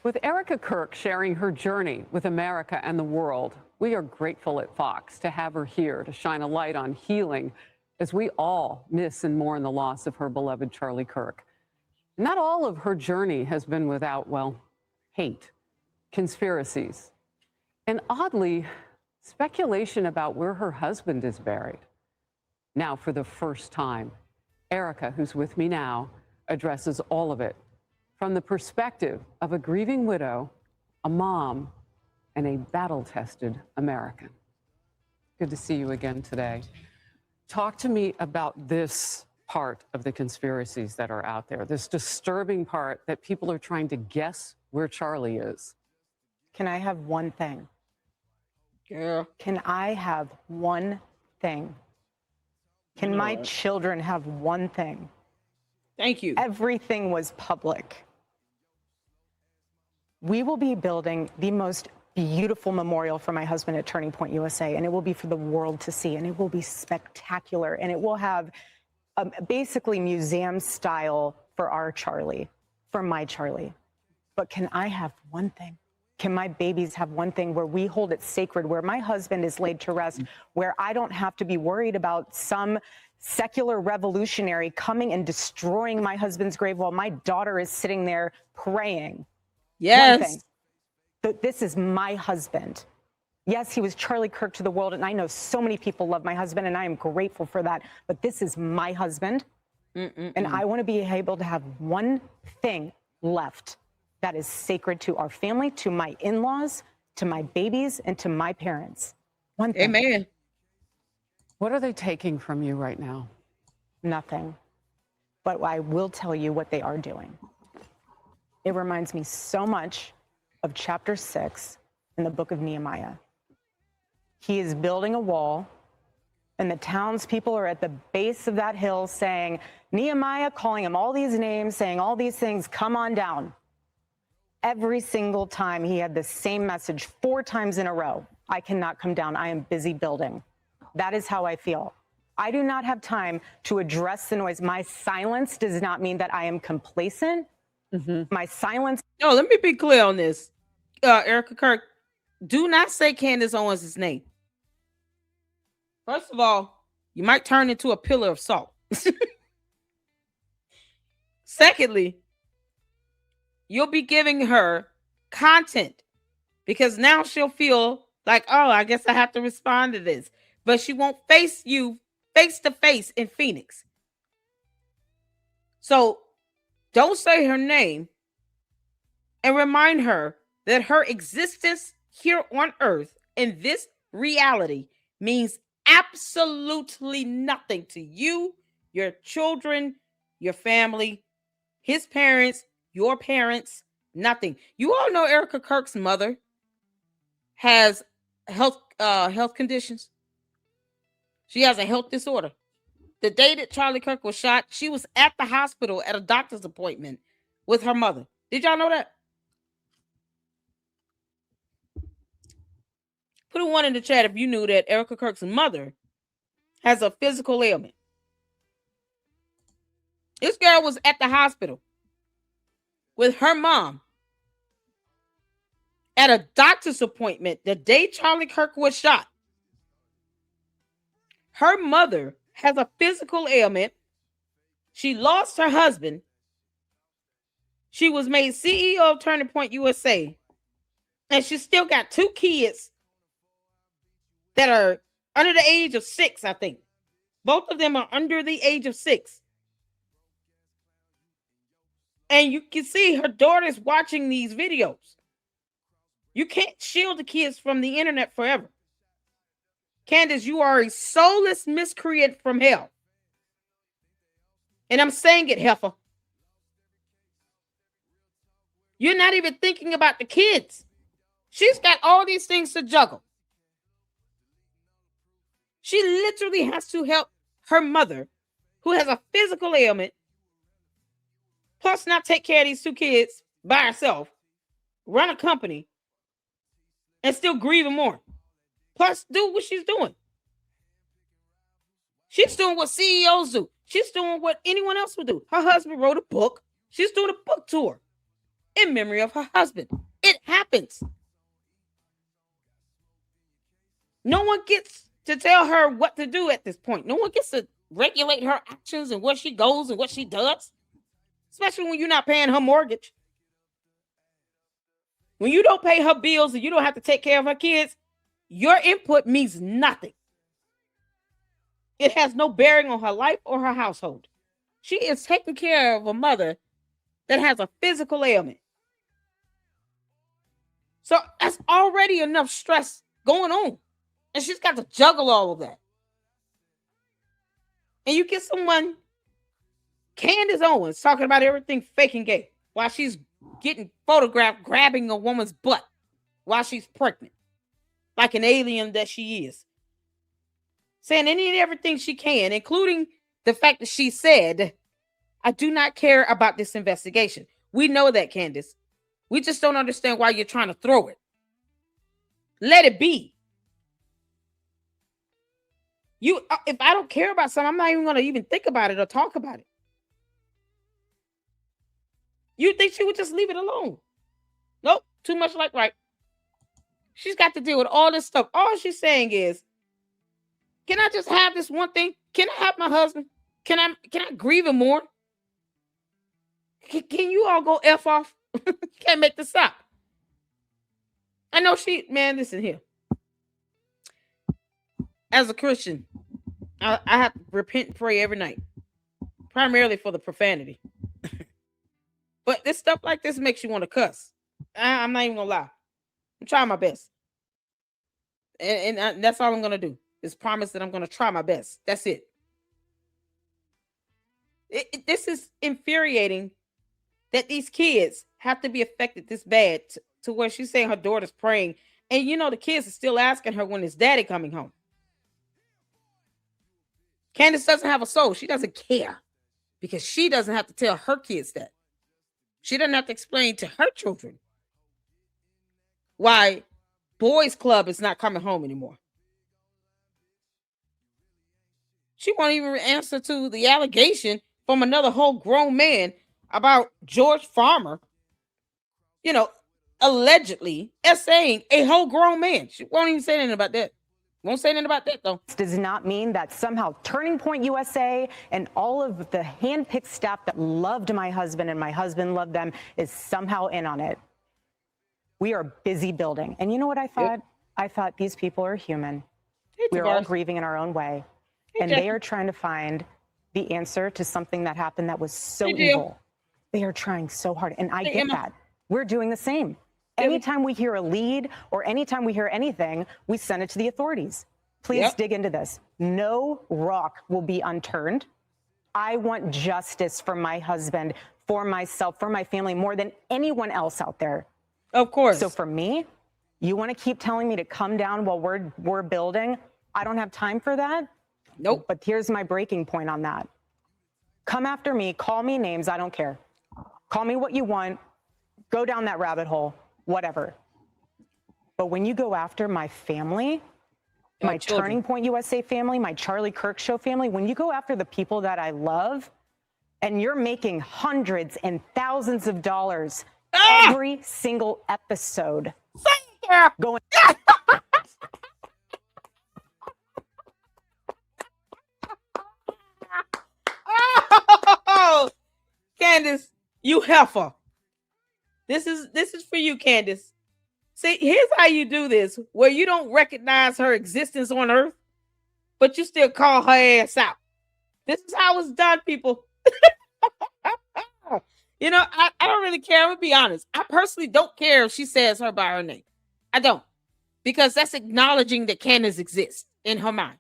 With Erika Kirk sharing her journey with America and the world, we are grateful at Fox to have her here to shine a light on healing as we all miss and mourn the loss of her beloved Charlie Kirk. Not all of her journey has been without, well, hate, conspiracies, and oddly, speculation about where her husband is buried. Now, for the first time, Erika, who's with me now, addresses all of it from the perspective of a grieving widow, a mom, and a battle-tested American. Good to see you again today. Talk to me about this part of the conspiracies that are out there, this disturbing part that people are trying to guess where Charlie is. Can I have one thing? Girl. Can I have one thing? Can my children have one thing? Thank you. Everything was public. We will be building the most beautiful memorial for my husband at Turning Point USA, and it will be for the world to see, and it will be spectacular, and it will have basically museum style for our Charlie, for my Charlie. But can I have one thing? Can my babies have one thing where we hold it sacred, where my husband is laid to rest, where I don't have to be worried about some secular revolutionary coming and destroying my husband's grave while my daughter is sitting there praying? Yes. One thing. This is my husband. Yes, he was Charlie Kirk to the world, and I know so many people love my husband, and I am grateful for that. But this is my husband, and I want to be able to have one thing left that is sacred to our family, to my in-laws, to my babies, and to my parents. One thing. Amen. What are they taking from you right now? Nothing. But I will tell you what they are doing. It reminds me so much of chapter 6 in the book of Nehemiah. He is building a wall, and the townspeople are at the base of that hill saying, Nehemiah, calling him all these names, saying all these things, come on down. Every single time he had the same message 4 times in a row. I cannot come down. I am busy building. That is how I feel. I do not have time to address the noise. My silence does not mean that I am complacent. My silence. No, let me be clear on this. Erika Kirk, do not say Candace Owens' name. First of all, you might turn into a pillar of salt. Secondly, you'll be giving her content because now she'll feel like, oh, I guess I have to respond to this. But she won't face you face to face in Phoenix. So don't say her name and remind her that her existence here on earth in this reality means absolutely nothing to you, your children, your family, his parents, your parents, nothing. You all know Erika Kirk's mother has health conditions. She has a health disorder. The day that Charlie Kirk was shot, she was at the hospital at a doctor's appointment with her mother. Did y'all know that? Put a 1 in the chat if you knew that Erika Kirk's mother has a physical ailment. This girl was at the hospital with her mom at a doctor's appointment the day Charlie Kirk was shot. Her mother has a physical ailment. She lost her husband. She was made CEO of Turning Point USA. And she still got 2 kids that are under the age of 6, I think. Both of them are under the age of 6. And you can see her daughter's watching these videos. You can't shield the kids from the internet forever. Candace, you are a soulless miscreant from hell. And I'm saying it, heifer. You're not even thinking about the kids. She's got all these things to juggle. She literally has to help her mother, who has a physical ailment, plus not take care of these 2 kids by herself, run a company, and still grieve and mourn. Plus, do what she's doing. She's doing what CEOs do. She's doing what anyone else would do. Her husband wrote a book. She's doing a book tour. in memory of her husband. It happens. No one gets to tell her what to do at this point. No one gets to regulate her actions and where she goes and what she does, especially when you're not paying her mortgage. When you don't pay her bills and you don't have to take care of her kids, your input means nothing. It has no bearing on her life or her household. She is taking care of a mother that has a physical ailment. So that's already enough stress going on. And she's got to juggle all of that. And you get someone, Candace Owens, talking about everything fake and gay while she's getting photographed grabbing a woman's butt while she's pregnant, like an alien that she is. Saying any and everything she can, including the fact that she said, I do not care about this investigation. We know that, Candace. We just don't understand why you're trying to throw it. Let it be. If I don't care about something, I'm not even going to even think about it or talk about it. You think she would just leave it alone? Nope. Too much like right. She's got to deal with all this stuff. All she's saying is, can I just have this one thing? Can I have my husband? Can I grieve him more? Can you all go F off? Can't make this up. I know listen here. As a Christian, I have to repent and pray every night, primarily for the profanity. But this stuff like this makes you want to cuss. I'm not even gonna lie. I'm trying my best, and that's all I'm gonna do is promise that I'm gonna try my best. That's it. This is infuriating that these kids have to be affected this bad to where she's saying her daughter's praying, and the kids are still asking her when is daddy coming home. Candace doesn't have a soul. She doesn't care because she doesn't have to tell her kids that. She doesn't have to explain to her children why boys' club is not coming home anymore. She won't even answer to the allegation from another whole grown man about George Farmer, allegedly essaying a whole grown man. She won't even say anything about that. Won't say anything about that, though. This does not mean that somehow Turning Point USA and all of the handpicked staff that loved my husband and my husband loved them is somehow in on it. We are busy building. And you know what I thought? Yep. I thought these people are human. We're all grieving in our own way. And they are trying to find the answer to something that happened that was so evil. They are trying so hard. And I get that. We're doing the same. Anytime we hear a lead or anytime we hear anything, we send it to the authorities. Please dig into this. No rock will be unturned. I want justice for my husband, for myself, for my family, more than anyone else out there. Of course. So for me, you want to keep telling me to come down while we're building? I don't have time for that. Nope. But here's my breaking point on that. Come after me, call me names, I don't care. Call me what you want, go down that rabbit hole. Whatever. But when you go after my family, my Turning Point USA family, my Charlie Kirk Show family, when you go after the people that I love, and you're making hundreds and thousands of dollars every single episode, going. Oh, Candace, you heifer. This is for you, Candace. See, here's how you do this, where you don't recognize her existence on earth, but you still call her ass out. This is how it's done, people. I don't really care. I'm going to be honest. I personally don't care if she says her by her name. I don't. Because that's acknowledging that Candace exists in her mind.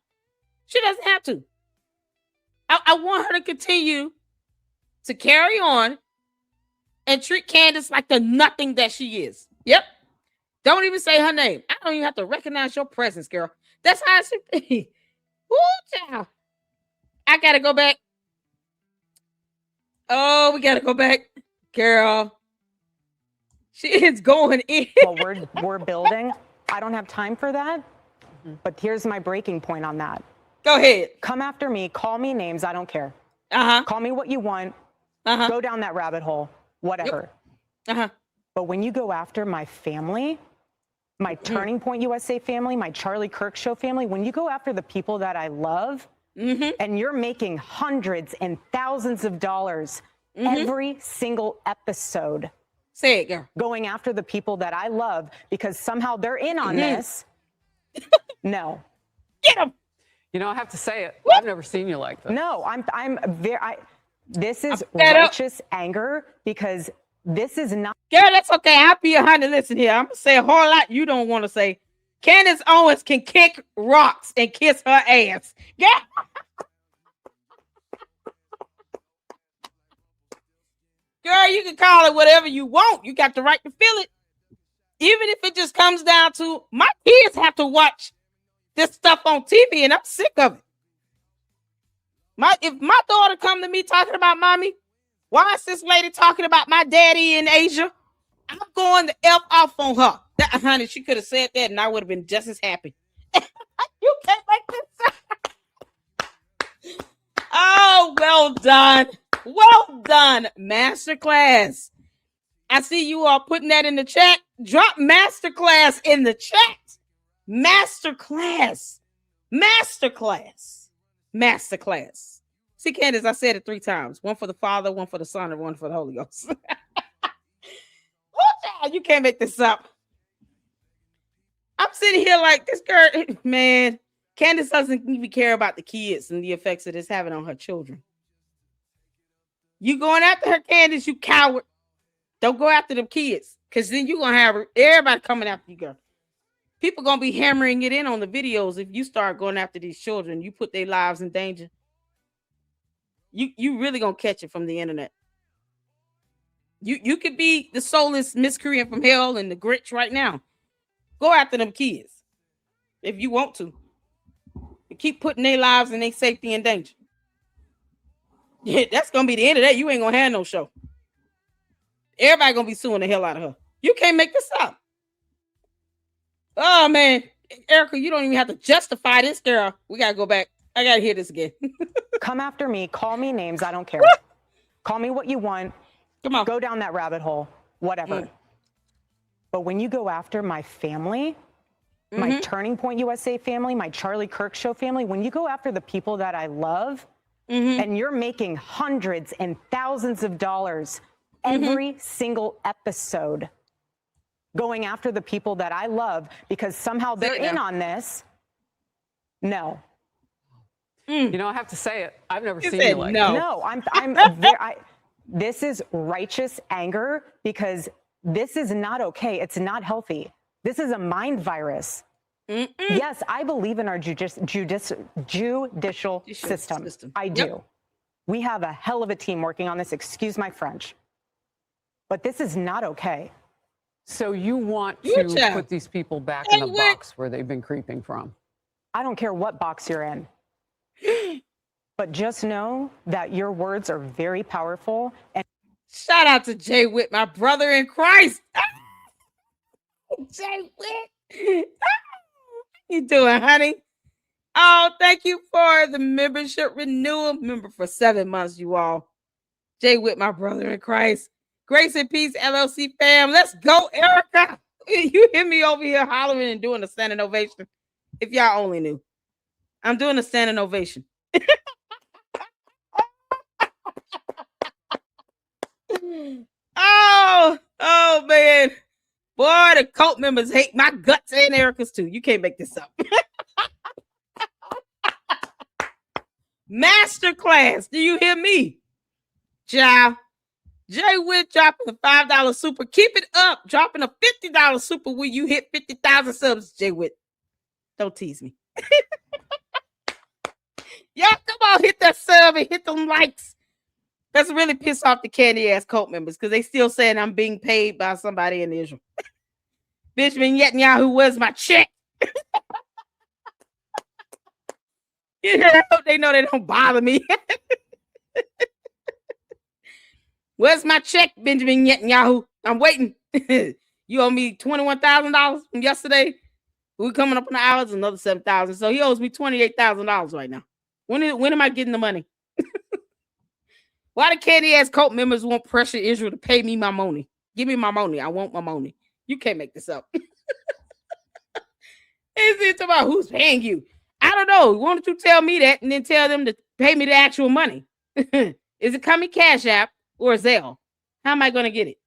She doesn't have to. I want her to continue to carry on and treat Candace like the nothing that she is. Yep. Don't even say her name. I don't even have to recognize your presence, girl. That's how it should be. Woo, child. I got to go back. Oh, we got to go back. Girl. She is going in. Well, we're building. I don't have time for that. But here's my breaking point on that. Go ahead. Come after me. Call me names. I don't care. Uh-huh. Call me what you want. Uh-huh. Go down that rabbit hole. Whatever. Yep. Uh-huh. But when you go after my family, my Turning Point USA family, my Charlie Kirk Show family, when you go after the people that I love, and you're making hundreds and thousands of dollars every single episode. Say it, girl. Going after the people that I love because somehow they're in on this. No. Get them. You know, I have to say it. I've never seen you like this. No, this is righteous anger because this is not. Girl, that's okay. I'll be a honey. Listen here. I'm going to say a whole lot you don't want to say. Candace Owens can kick rocks and kiss her ass. Yeah. Girl, you can call it whatever you want. You got the right to feel it. Even if it just comes down to my kids have to watch this stuff on TV and I'm sick of it. If my daughter come to me talking about mommy, why is this lady talking about my daddy in Asia? I'm going to F off on her. Honey, she could have said that and I would have been just as happy. You can't make this up. Oh, well done. Well done, masterclass. I see you all putting that in the chat. Drop masterclass in the chat. Masterclass. Masterclass. Masterclass. See, Candace, I said it 3 times. One for the Father, one for the Son, and one for the Holy Ghost. You can't make this up. I'm sitting here like this girl, man. Candace doesn't even care about the kids and the effects that it's having on her children. You going after her, Candace, you coward. Don't go after them kids, because then you're going to have everybody coming after you, girl. People going to be hammering it in on the videos if you start going after these children. You put their lives in danger. You really going to catch it from the internet. You could be the soulless miscreant from hell and the Grinch right now. Go after them kids if you want to. And keep putting their lives and their safety in danger. Yeah, that's going to be the end of that. You ain't going to have no show. Everybody going to be suing the hell out of her. You can't make this up. Oh, man. Erika, you don't even have to justify this, girl. We got to go back. I got to hear this again. Come after me. Call me names. I don't care. Call me what you want. Come on. Go down that rabbit hole. Whatever. But when you go after my family, my Turning Point USA family, my Charlie Kirk Show family, when you go after the people that I love, and you're making hundreds and thousands of dollars every single episode going after the people that I love because somehow they're in on this. No. You know, I have to say it. I've never seen you like this. No, this is righteous anger because this is not okay. It's not healthy. This is a mind virus. Yes, I believe in our judicial system. I do. Yep. We have a hell of a team working on this. Excuse my French. But this is not okay. So you want to put these people back in the box where they've been creeping from? I don't care what box you're in. But just know that your words are very powerful. And shout out to Jay Witt, my brother in Christ. Jay Witt. How you doing, honey? Oh, thank you for the membership renewal. Member for 7 months, you all. Jay Witt, my brother in Christ. Grace and Peace LLC fam. Let's go, Erika. You hear me over here hollering and doing a standing ovation. If y'all only knew. I'm doing a standing ovation. Oh, man. Boy, the cult members hate my guts and Erika's too. You can't make this up. Masterclass. Do you hear me? Ciao. Jay Witt dropping a $5 super. Keep it up. Dropping a $50 super when you hit 50,000 subs, Jay Witt. Don't tease me. Y'all, come on, hit that sub and hit them likes. That's really pissed off the candy ass cult members because they still saying I'm being paid by somebody in Israel. Benjamin Netanyahu, where's my check? You know, they know they don't bother me. Where's my check, Benjamin Netanyahu? I'm waiting. You owe me $21,000 from yesterday. We're coming up on the hours, another $7,000. So he owes me $28,000 right now. When am I getting the money? Why the candy ass cult members won't pressure Israel to pay me my money? Give me my money. I want my money. You can't make this up. It's about who's paying you. I don't know. Why don't you tell me that and then tell them to pay me the actual money? Is it coming Cash App or Zelle? How am I going to get it?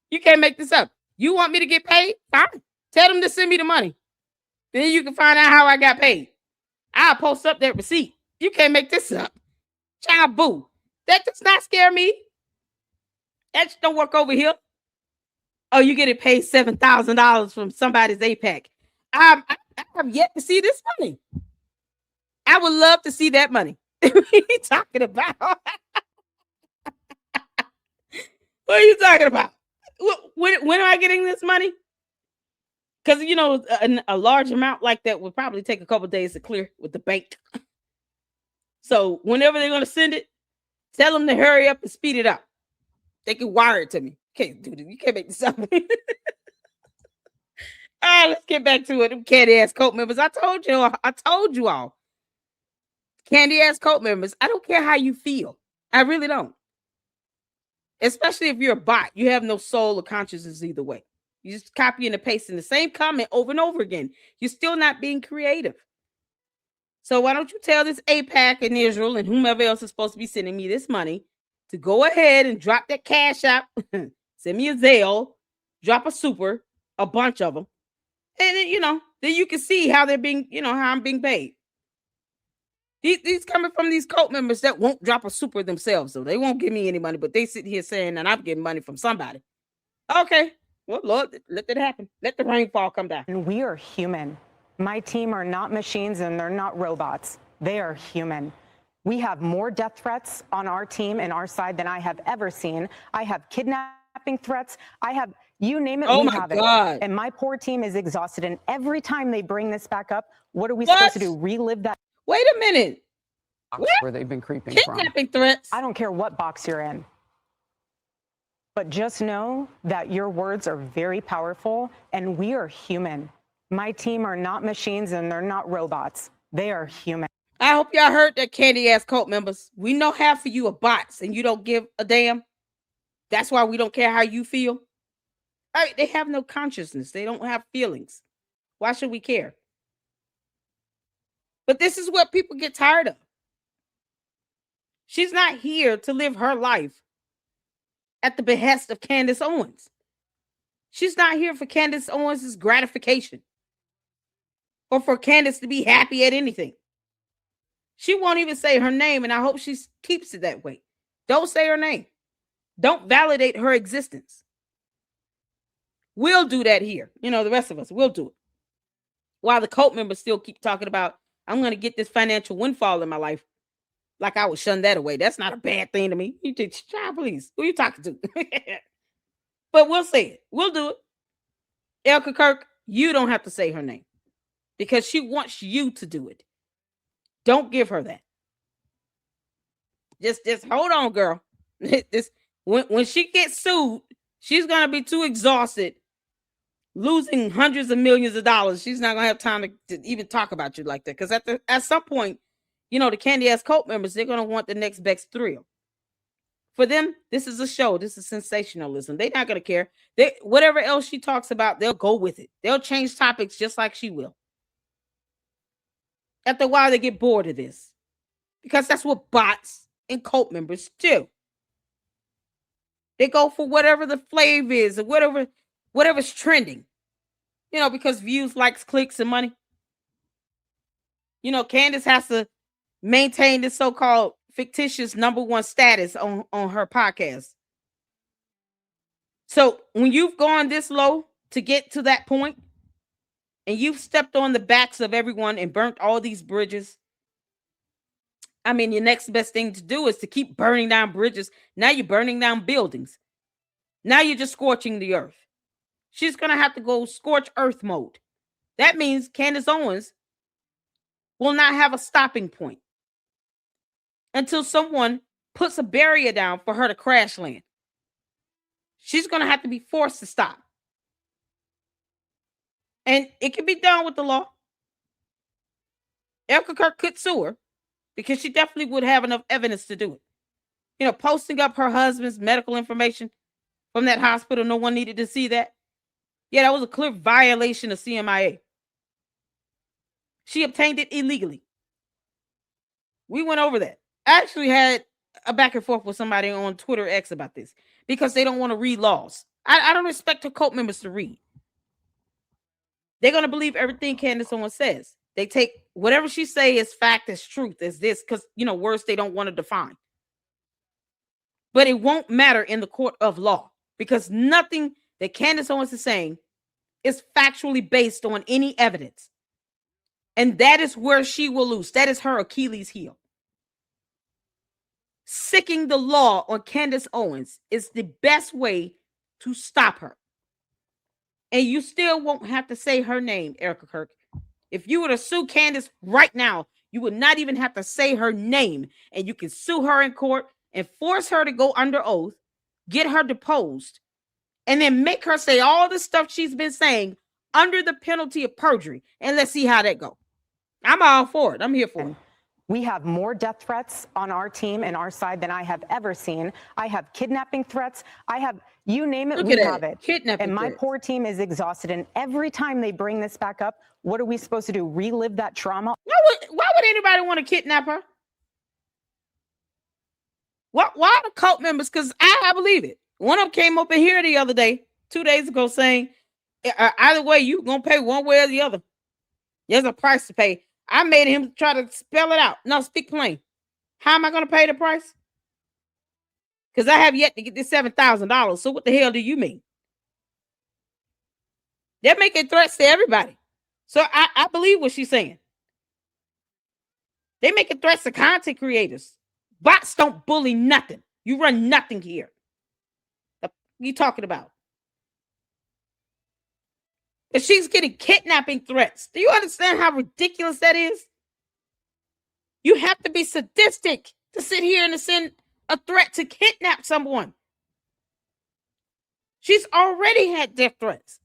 You can't make this up. You want me to get paid? Fine. Tell them to send me the money. Then you can find out how I got paid. I'll post up that receipt. You can't make this up. Child boo. That does not scare me. That just don't work over here. Oh, you getting paid $7,000 from somebody's APAC. I have yet to see this money. I would love to see that money. What are you talking about? What are you talking about? When am I getting this money? Because, you know, a large amount like that would probably take a couple days to clear with the bank. So whenever they're going to send it, tell them to hurry up and speed it up. They can wire it to me. Can't do this. You can't make this up. All right, let's get back to it. Them candy ass cult members. I told you all. Candy ass cult members. I don't care how you feel. I really don't. Especially if you're a bot. You have no soul or consciousness either way. You just copy and pasting the same comment over and over again. You're still not being creative. So why don't you tell this APAC and Israel and whomever else is supposed to be sending me this money to go ahead and drop that Cash App, send me a Zelle, drop a super, a bunch of them. And then, you know, then you can see how they're being, you know, how I'm being paid. These coming from these cult members that won't drop a super themselves. So they won't give me any money, but they sit here saying that I'm getting money from somebody. Okay. Well, Lord, let that happen. Let the rainfall come down. And we are human. My team are not machines and they're not robots. They are human. We have more death threats on our team and our side than I have ever seen. I have kidnapping threats. I have, you name it, we have it. And my poor team is exhausted. And every time they bring this back up, what are we supposed to do? Relive that? Wait a minute. Where they've been creeping from. Kidnapping threats. I don't care what box you're in. But just know that your words are very powerful and we are human. My team are not machines and they're not robots. They are human. I hope y'all heard that, candy ass cult members. We know half of you are bots and you don't give a damn. That's why we don't care how you feel. All right, they have no consciousness. They don't have feelings. Why should we care? But this is what people get tired of. She's not here to live her life at the behest of Candace Owens. She's not here for Candace Owens' gratification or for Candace to be happy at anything. She won't even say her name, and I hope she keeps it that way. Don't say her name. Don't validate her existence. We'll do that here. You know, the rest of us will do it. While the cult members still keep talking about, I'm going to get this financial windfall in my life. Like I would shun that away. That's not a bad thing to me. You teach, child, please. Who are you talking to? But we'll say it. We'll do it. Erika Kirk, you don't have to say her name because she wants you to do it. Don't give her that. Just hold on, girl. When she gets sued, she's gonna be too exhausted, losing hundreds of millions of dollars. She's not gonna have time to even talk about you like that. Because at some point, you know, the candy ass cult members, they're gonna want the next best thrill. For them, this is a show. This is sensationalism. They're not gonna care. Whatever else she talks about, they'll go with it. They'll change topics just like she will. After a while, they get bored of this because that's what bots and cult members do. They go for whatever the flavor is or whatever's trending, you know, because views, likes, clicks, and money. You know, Candace has to maintain this so-called fictitious #1 status on her podcast. So when you've gone this low to get to that point, and you've stepped on the backs of everyone and burnt all these bridges, I mean, your next best thing to do is to keep burning down bridges. Now you're burning down buildings. Now you're just scorching the earth. She's going to have to go scorch earth mode. That means Candace Owens will not have a stopping point until someone puts a barrier down for her to crash land. She's going to have to be forced to stop. And it can be done with the law. Erika Kirk could sue her because she definitely would have enough evidence to do it. You know, posting up her husband's medical information from that hospital. No one needed to see that. Yeah, that was a clear violation of CMIA. She obtained it illegally. We went over that. I actually had a back and forth with somebody on Twitter X about this because they don't want to read laws. I don't expect her cult members to read. They're going to believe everything Candace Owens says. They take whatever she say as fact, as truth, as this, because, words they don't want to define. But it won't matter in the court of law because nothing that Candace Owens is saying is factually based on any evidence. And that is where she will lose. That is her Achilles heel. Sicking the law on Candace Owens is the best way to stop her. And you still won't have to say her name, Erika Kirk. If you were to sue Candace right now, you would not even have to say her name. And you can sue her in court and force her to go under oath, get her deposed, and then make her say all the stuff she's been saying under the penalty of perjury. And let's see how that goes. I'm all for it. I'm here for it. We have more death threats on our team and our side than I have ever seen. I have kidnapping threats. I have, you name it, we have it. Kidnapping and my threats. poor team is exhausted. And every time they bring this back up, what are we supposed to do? Relive that trauma? Why would anybody want to kidnap her? Why the cult members? Because I believe it. One of them came up in here the other day, 2 days ago, saying, either way, you're going to pay one way or the other. There's a price to pay. I made him try to spell it out. No, speak plain. How am I going to pay the price? Because I have yet to get this $7,000. So what the hell do you mean? They're making threats to everybody. So I believe what she's saying. They're making threats to content creators. Bots don't bully nothing. You run nothing here. What are you talking about? But she's getting kidnapping threats. Do you understand how ridiculous that is? You have to be sadistic to sit here and to send a threat to kidnap someone. She's already had death threats.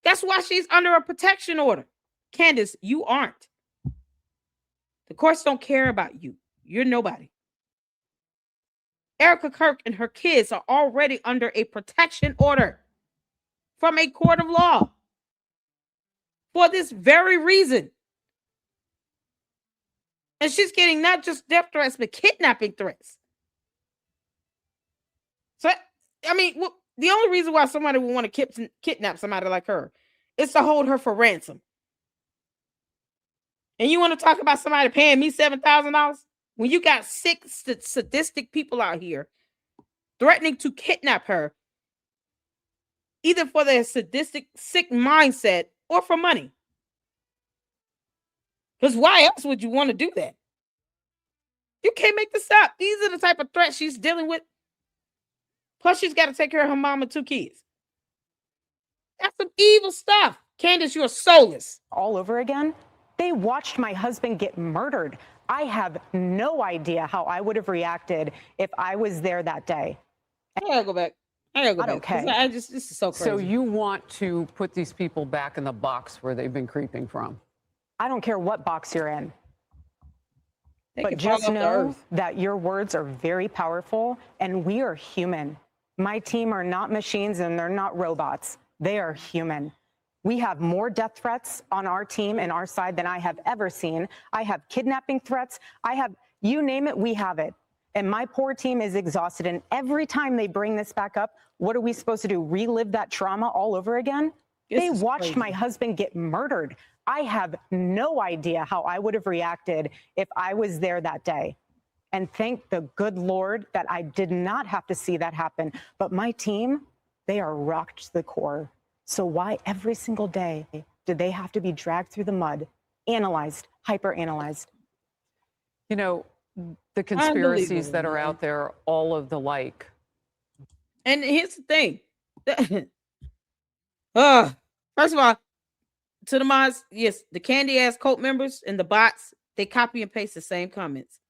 That's why she's under a protection order. Candace, you aren't. The courts don't care about you. You're nobody. Erika Kirk and her kids are already under a protection order from a court of law for this very reason. And she's getting not just death threats, but kidnapping threats. So, I mean, the only reason why somebody would want to kidnap somebody like her is to hold her for ransom. And you want to talk about somebody paying me $7,000? When you got sick, sadistic people out here threatening to kidnap her, either for their sadistic, sick mindset or for money. Because why else would you want to do that? You can't make this up. These are the type of threats she's dealing with. Plus, she's got to take care of her mom and 2 kids. That's some evil stuff. Candace, you're soulless. All over again? They watched my husband get murdered. I have no idea how I would have reacted if I was there that day. I gotta go back. Okay. This is so crazy. So you want to put these people back in the box where they've been creeping from? I don't care what box you're in. They But can fall just off the know earth. that your words are very powerful, and we are human. My team are not machines, and they're not robots. They are human. We have more death threats on our team and our side than I have ever seen. I have kidnapping threats. I have, you name it, we have it. And my poor team is exhausted. And every time they bring this back up, what are we supposed to do? Relive that trauma all over again? They watched my husband get murdered. I have no idea how I would have reacted if I was there that day. And thank the good Lord that I did not have to see that happen. But my team, they are rocked to the core. So why every single day do they have to be dragged through the mud, analyzed, hyper-analyzed? You know, the conspiracies that are out there, all of the like. And here's the thing. First of all, to the mods, yes, the candy ass cult members and the bots, they copy and paste the same comments.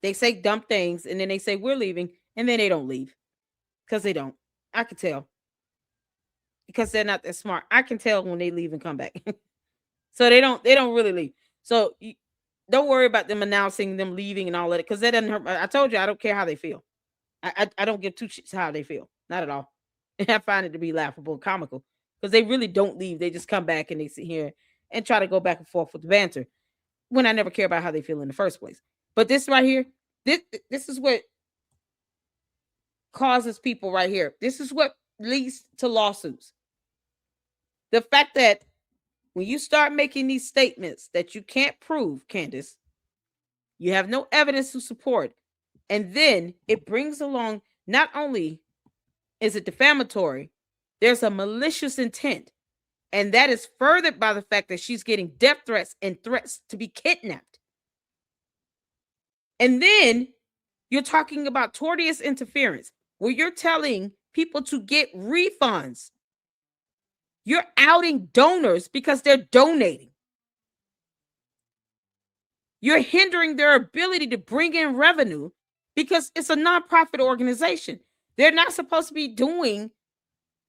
They say dumb things and then they say we're leaving and then they don't leave because they don't. I can tell because they're not that smart. I can tell when they leave and come back. So they don't really leave. So don't worry about them announcing them leaving and all that because that doesn't hurt. I told you I don't care how they feel. I don't give 2 shits how they feel. Not at all. And I find it to be laughable and comical because they really don't leave. They just come back and they sit here and try to go back and forth with the banter when I never care about how they feel in the first place. But this right here, this is what causes people right here. This is what leads to lawsuits. The fact that when you start making these statements that you can't prove, Candace, you have no evidence to support, and then it brings along, not only is it defamatory, there's a malicious intent. And that is furthered by the fact that she's getting death threats and threats to be kidnapped. And then you're talking about tortious interference, where you're telling people to get refunds. You're outing donors because they're donating. You're hindering their ability to bring in revenue because it's a nonprofit organization. They're not supposed to be doing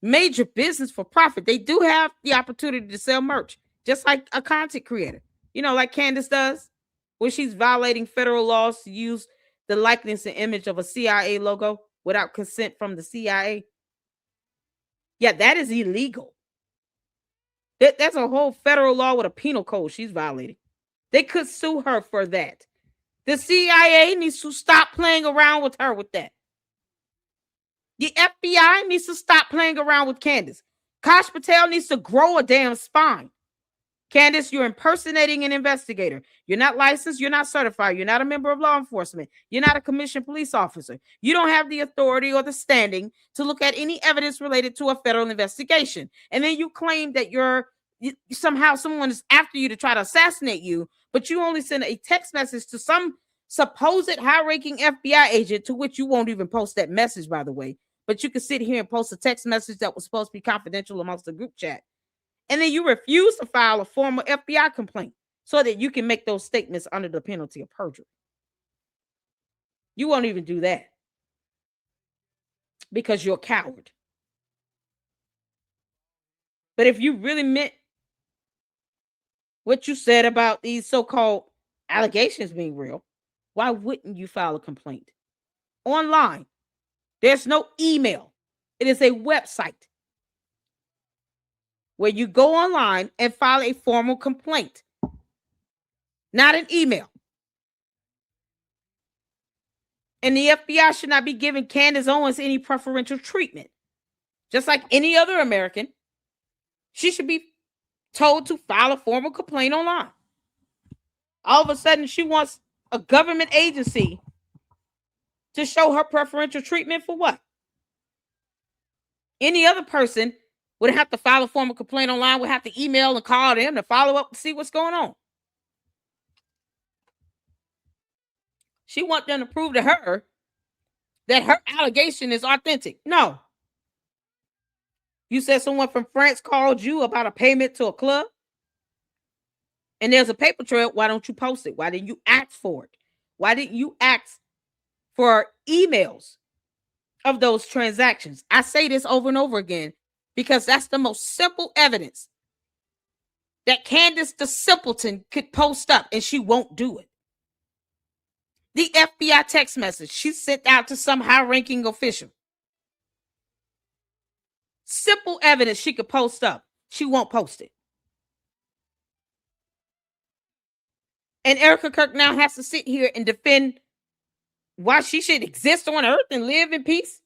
major business for profit. They do have the opportunity to sell merch, just like a content creator, like Candace does, where she's violating federal laws to use the likeness and image of a CIA logo without consent from the CIA. Yeah, that is illegal. That's a whole federal law with a penal code she's violating. They could sue her for that. The CIA needs to stop playing around with her with that. The FBI needs to stop playing around with Candace. Kash Patel needs to grow a damn spine. Candace, you're impersonating an investigator. You're not licensed. You're not certified. You're not a member of law enforcement. You're not a commissioned police officer. You don't have the authority or the standing to look at any evidence related to a federal investigation. And then you claim that somehow someone is after you to try to assassinate you, but you only send a text message to some supposed high-ranking FBI agent, to which you won't even post that message, by the way. But you can sit here and post a text message that was supposed to be confidential amongst the group chat. And then you refuse to file a formal FBI complaint so that you can make those statements under the penalty of perjury. You won't even do that because you're a coward. But if you really meant what you said about these so-called allegations being real, why wouldn't you file a complaint online? There's no email. It is a website where you go online and file a formal complaint, not an email. And the FBI should not be giving Candace Owens any preferential treatment. Just like any other American, she should be told to file a formal complaint online. All of a sudden, she wants a government agency to show her preferential treatment for what? Any other person would have to file a formal complaint online, would have to email and call them to follow up to see what's going on. She wants them to prove to her that her allegation is authentic. No. You said someone from France called you about a payment to a club, and there's a paper trail. Why don't you post it? Why didn't you ask for it? Why didn't you ask for emails of those transactions? I say this over and over again because that's the most simple evidence that Candace the simpleton could post up, and she won't do it. The FBI text message she sent out to some high-ranking official. Simple evidence she could post up. She won't post it. And Erika Kirk now has to sit here and defend why she should exist on earth and live in peace.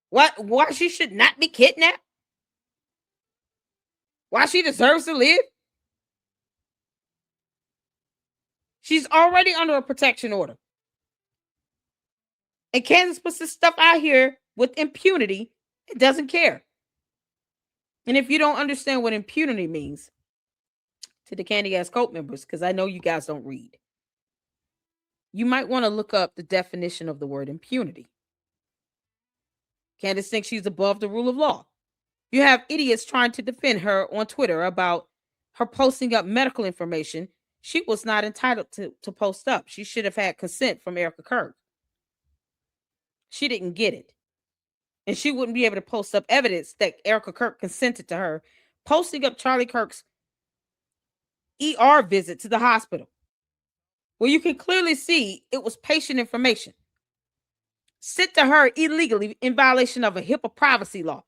Why she should not be kidnapped. Why she deserves to live. She's already under a protection order. And Candace puts this stuff out here with impunity. It doesn't care. And if you don't understand what impunity means, to the Candy Ass Cult members, because I know you guys don't read, you might want to look up the definition of the word impunity. Candace thinks she's above the rule of law. You have idiots trying to defend her on Twitter about her posting up medical information she was not entitled to post up. She should have had consent from Erika Kirk. She didn't get it. And she wouldn't be able to post up evidence that Erika Kirk consented to her posting up Charlie Kirk's ER visit to the hospital, where you can clearly see it was patient information. sent to her illegally in violation of a HIPAA privacy law,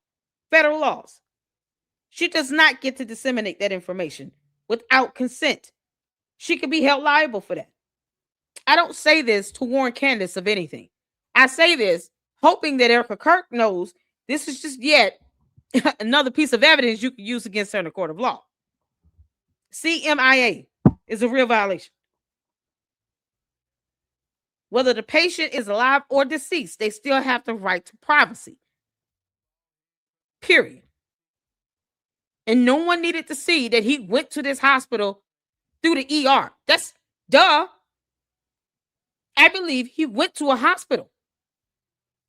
federal laws. She does not get to disseminate that information without consent. She could be held liable for that. I don't say this to warn Candace of anything. I say this hoping that Erika Kirk knows this is just yet another piece of evidence you can use against her in a court of law. CMIA is a real violation. Whether the patient is alive or deceased, they still have the right to privacy. Period. And no one needed to see that he went to this hospital through the ER. That's duh. I believe he went to a hospital.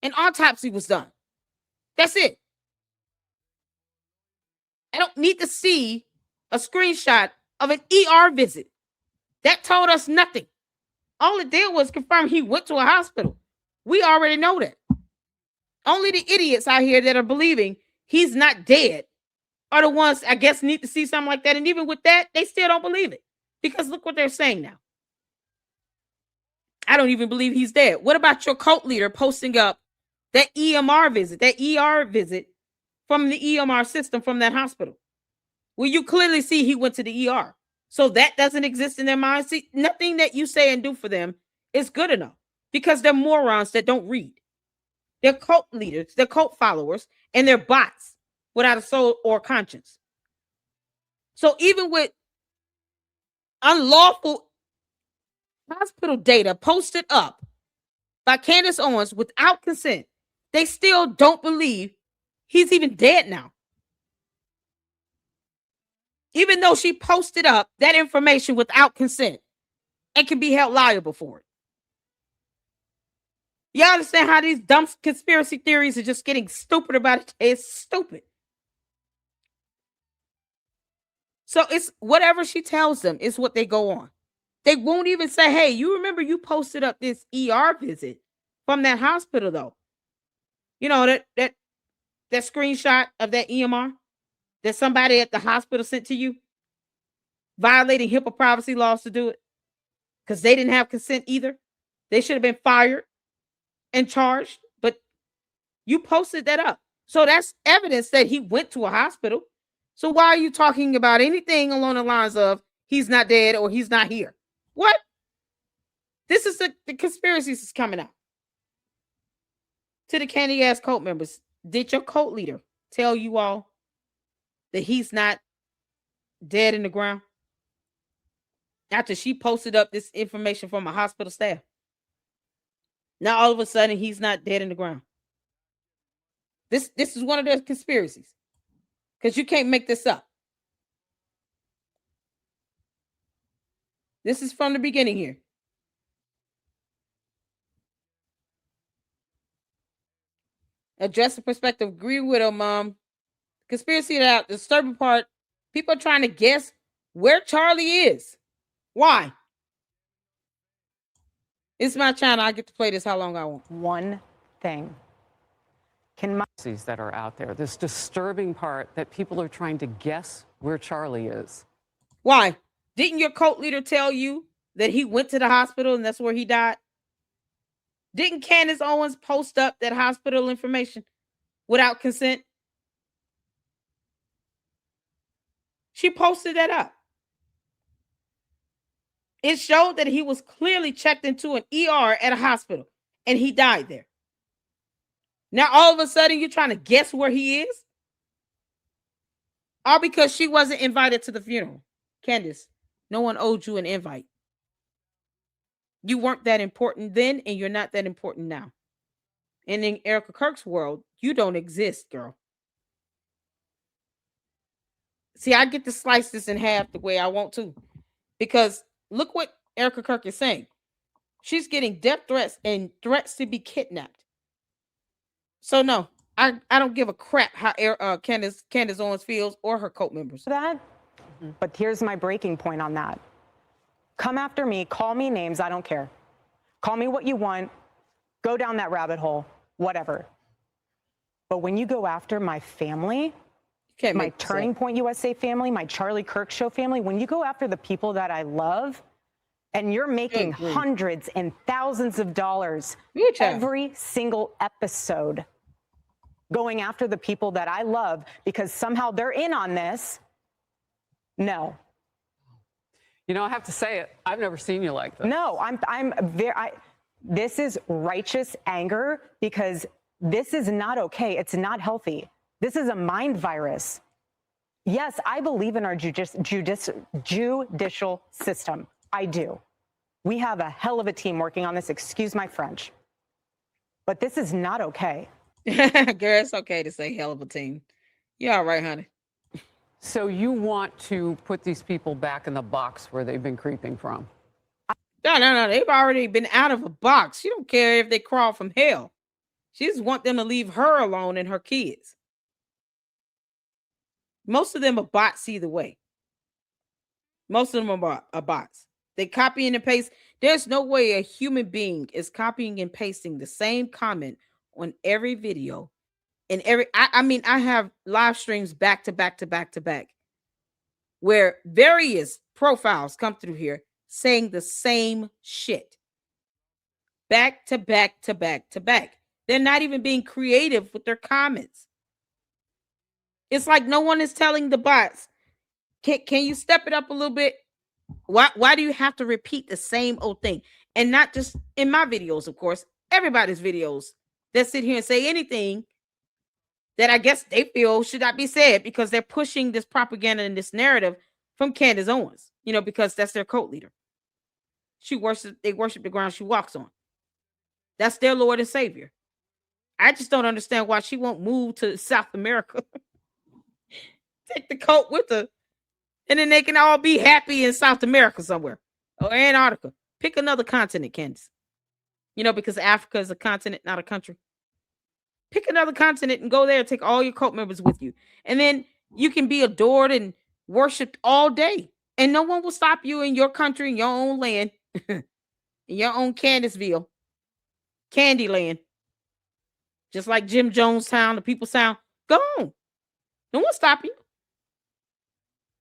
An autopsy was done. That's it. I don't need to see a screenshot of an ER visit. That told us nothing. All it did was confirm he went to a hospital. We already know that. Only the idiots out here that are believing he's not dead are the ones, I guess, need to see something like that. And even with that, they still don't believe it. Because look what they're saying now. I don't even believe he's dead. What about your cult leader posting up that EMR visit, that ER visit from the EMR system from that hospital? Well, you clearly see he went to the ER. So that doesn't exist in their minds. See, nothing that you say and do for them is good enough because they're morons that don't read. They're cult leaders, they're cult followers, and they're bots without a soul or conscience. So even with unlawful hospital data posted up by Candace Owens without consent, they still don't believe he's even dead now. Even though she posted up that information without consent and can be held liable for it. Y'all understand how these dumb conspiracy theories are just getting stupid about it? It's stupid. So it's whatever she tells them is what they go on. They won't even say, hey, you remember you posted up this ER visit from that hospital, though. You know, that screenshot of that EMR that somebody at the hospital sent to you, violating HIPAA privacy laws to do it because they didn't have consent either. They should have been fired and charged, but you posted that up. So that's evidence that he went to a hospital. So why are you talking about anything along the lines of he's not dead or he's not here? What? This is the conspiracies is coming out. To the candy ass cult members, did your cult leader tell you all that he's not dead in the ground after she posted up this information from a hospital staff? Now all of a sudden he's not dead in the ground. This is one of their conspiracies because you can't make this up. This is from the beginning here. Address the perspective, agree with him, Mom. Conspiracy out, the disturbing part, people are trying to guess where Charlie is. Why? It's my channel. I get to play this how long I want. One thing. That are out there. This disturbing part that people are trying to guess where Charlie is. Why? Didn't your cult leader tell you that he went to the hospital and that's where he died? Didn't Candace Owens post up that hospital information without consent? She posted that up. It showed that he was clearly checked into an ER at a hospital and he died there. Now, all of a sudden, you're trying to guess where he is? All because she wasn't invited to the funeral. Candace, no one owed you an invite. You weren't that important then, and you're not that important now. And in Erika Kirk's world, you don't exist, girl. See, I get to slice this in half the way I want to. Because look what Erika Kirk is saying. She's getting death threats and threats to be kidnapped. So no, I don't give a crap how Candace Owens feels or her cult members. That, but here's my breaking point on that. Come after me, call me names, I don't care. Call me what you want, go down that rabbit hole, whatever. But when you go after my family, my Turning Point USA family, my Charlie Kirk Show family, when you go after the people that I love, And you're making Good grief. hundreds and thousands of dollars Ooh, child. every single episode going after the people that I love because somehow they're in on this. No. You know, I have to say it. I've never seen you like this. No, this is righteous anger because this is not okay. It's not healthy. This is a mind virus. Yes, I believe in our judicial system. I do. We have a hell of a team working on this. Excuse my French. But this is not okay. Girl, it's okay to say hell of a team. You all right, honey? So you want to put these people back in the box where they've been creeping from? No. They've already been out of a box. She don't care if they crawl from hell. She just want them to leave her alone and her kids. Most of them are bots either way. Most of them are bots. They copy and paste. There's no way a human being is copying and pasting the same comment on every video. And I mean, I have live streams back to back where various profiles come through here saying the same shit. Back to back. They're not even being creative with their comments. It's like no one is telling the bots, can you step it up a little bit? Why do you have to repeat the same old thing? And not just in my videos, of course, everybody's videos that sit here and say anything that I guess they feel should not be said because they're pushing this propaganda and this narrative from Candace Owens, you know, because that's their cult leader. They worship the ground she walks on. That's their Lord and Savior. I just don't understand why she won't move to South America. Take the cult with her. And then they can all be happy in South America somewhere or Antarctica. Pick another continent, Candace. You know, because Africa is a continent, not a country. Pick another continent and go there and take all your cult members with you. And then you can be adored and worshipped all day. And no one will stop you in your country, in your own land, in your own Candiceville, Candyland. Just like Jim Jones Town, the people sound, go on. No one stop you.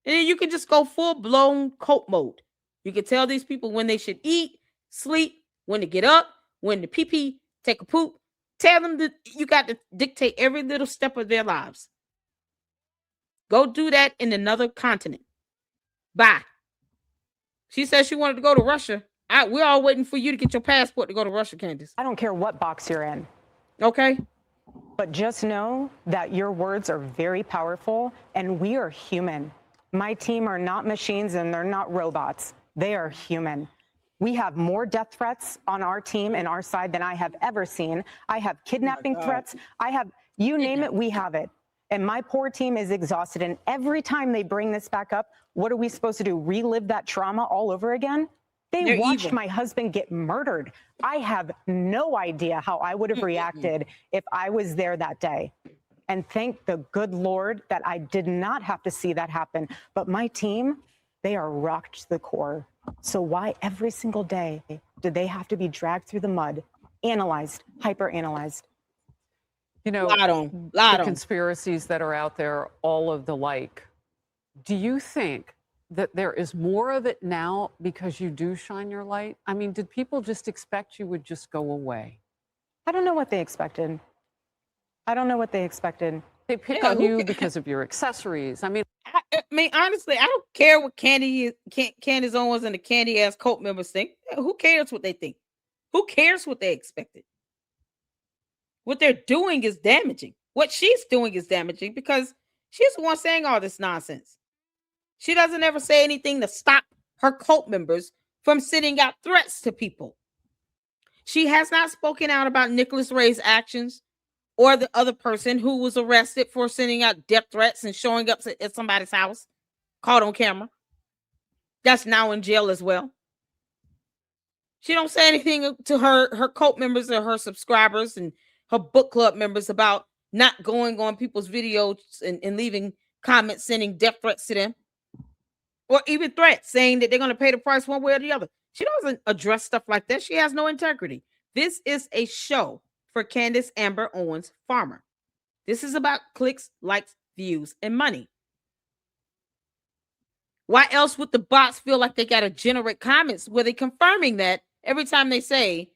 And then you can just go full-blown cult mode. You can tell these people when they should eat, sleep, when to get up, when to pee-pee, take a poop. Tell them that you got to dictate every little step of their lives. Go do that in another continent. Bye. She said she wanted to go to Russia. We're all waiting for you to get your passport to go to Russia, Candace. I don't care what box you're in. Okay. But just know that your words are very powerful and we are human. My team are not machines and they're not robots. They are human. We have more death threats on our team and our side than I have ever seen. I have kidnapping threats. I have, you name it, we have it. And my poor team is exhausted. And every time they bring this back up, what are we supposed to do? Relive that trauma all over again? They watched my husband get murdered. I have no idea how I would have reacted if I was there that day. And thank the good Lord that I did not have to see that happen. But my team, they are rocked to the core. So why every single day do they have to be dragged through the mud, analyzed, hyper-analyzed? You know, the conspiracies that are out there, all of the like. Do you think that there is more of it now because you do shine your light? I mean, did people just expect you would just go away? I don't know what they expected. They pick on you because of your accessories. I mean, honestly, I don't care what Candace Owens and the candy ass cult members think. Who cares what they think? Who cares what they expected? What they're doing is damaging. What she's doing is damaging because she's the one saying all this nonsense. She doesn't ever say anything to stop her cult members from sending out threats to people. She has not spoken out about Nicholas Ray's actions or the other person who was arrested for sending out death threats and showing up at somebody's house, caught on camera. That's now in jail as well. She don't say anything to her cult members or her subscribers and her book club members about not going on people's videos and leaving comments, sending death threats to them, or even threats saying that they're going to pay the price one way or the other. She doesn't address stuff like that. She has no integrity. This is a show for Candace Amber Owens Farmer. This is about clicks, likes, views, and money. Why else would the bots feel like they got to generate comments where they confirming that every time they say,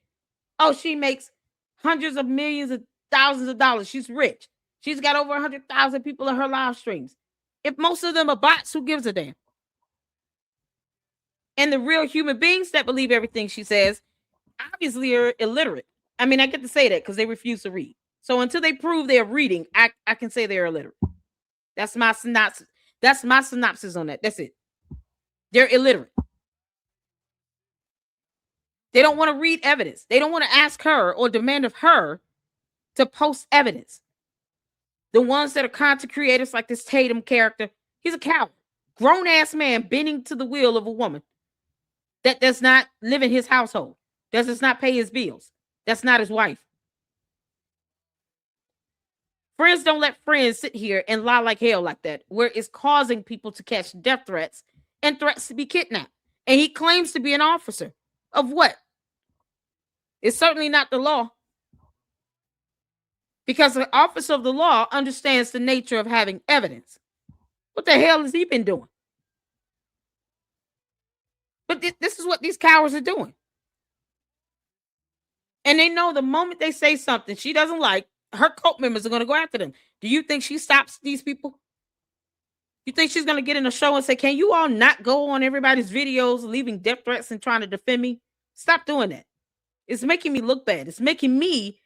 oh, she makes hundreds of millions of thousands of dollars. She's rich. She's got over 100,000 people in her live streams. If most of them are bots, who gives a damn? And the real human beings that believe everything she says obviously are illiterate. I mean, I get to say that because they refuse to read. So until they prove they're reading, I can say they're illiterate. That's my synopsis. That's my synopsis on that. That's it. They're illiterate. They don't want to read evidence. They don't want to ask her or demand of her to post evidence. The ones that are content creators like this Tatum character, he's a coward. Grown-ass man bending to the will of a woman that does not live in his household, does not pay his bills. That's not his wife. Friends don't let friends sit here and lie like hell like that, where it's causing people to catch death threats and threats to be kidnapped. And he claims to be an officer of what? It's certainly not the law. Because the officer of the law understands the nature of having evidence. What the hell has he been doing? But this is what these cowards are doing. And they know the moment they say something she doesn't like, her cult members are going to go after them. Do you think she stops these people? You think she's going to get in a show and say, can you all not go on everybody's videos, leaving death threats and trying to defend me? Stop doing that. It's making me look bad. It's making me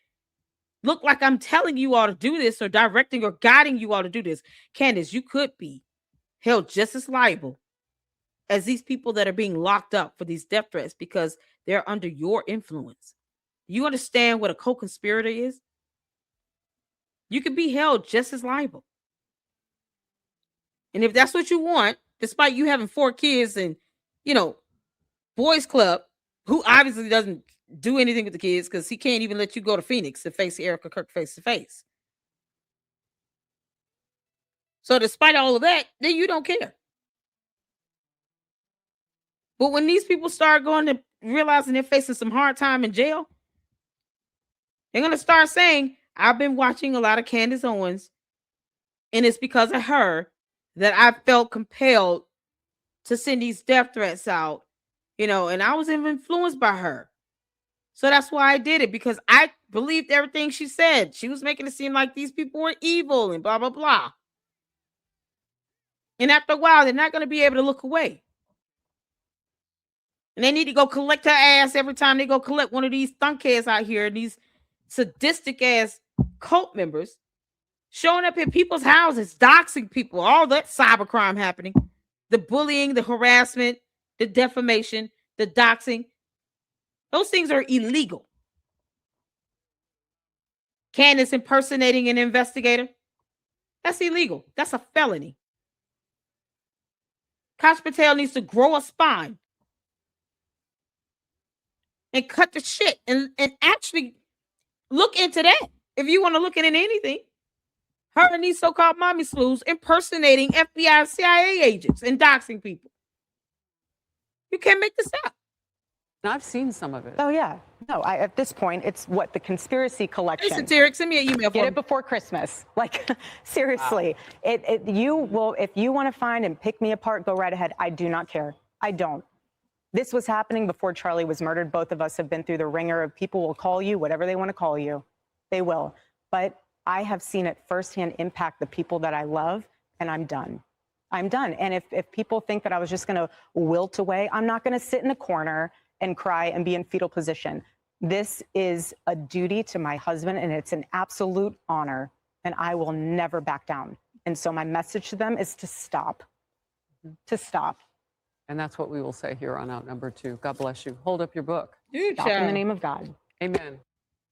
look like I'm telling you all to do this or directing or guiding you all to do this. Candace, you could be held just as liable as these people that are being locked up for these death threats because they're under your influence. You understand what a co-conspirator is? You could be held just as liable. And if that's what you want, despite you having 4 kids and, boys club, who obviously doesn't do anything with the kids because he can't even let you go to Phoenix to face Erika Kirk face to face. So despite all of that, then you don't care. But when these people start going to realizing they're facing some hard time in jail, they're going to start saying, I've been watching a lot of Candace Owens, and it's because of her that I felt compelled to send these death threats out, and I was influenced by her. So that's why I did it, because I believed everything she said. She was making it seem like these people were evil and blah, blah, blah. And after a while, they're not going to be able to look away. And they need to go collect her ass every time they go collect one of these thunkheads out here, these sadistic ass cult members showing up in people's houses, doxing people, all that cybercrime happening, the bullying, the harassment, the defamation, the doxing. Those things are illegal. Candace impersonating an investigator, that's illegal. That's a felony. Kosh Patel needs to grow a spine and cut the shit and actually look into that. If you want to look at anything, her and these so-called mommy sleuths impersonating FBI and CIA agents and doxing people. You can't make this up. I've seen some of it. Oh, yeah. No, at this point, it's what the conspiracy collection. Listen, Tarek, send me an email. Get it before Christmas. Like, seriously. Wow. You will, if you want to find and pick me apart, go right ahead. I do not care. I don't. This was happening before Charlie was murdered. Both of us have been through the ringer of people will call you whatever they want to call you. They will. But I have seen it firsthand impact the people that I love, and I'm done. I'm done. And if people think that I was just going to wilt away, I'm not going to sit in a corner and cry and be in fetal position. This is a duty to my husband, and it's an absolute honor, and I will never back down. And so my message to them is to stop. To stop. And that's what we will say here on Outnumbered 2. God bless you. Hold up your book. Stop in the name of God. Amen.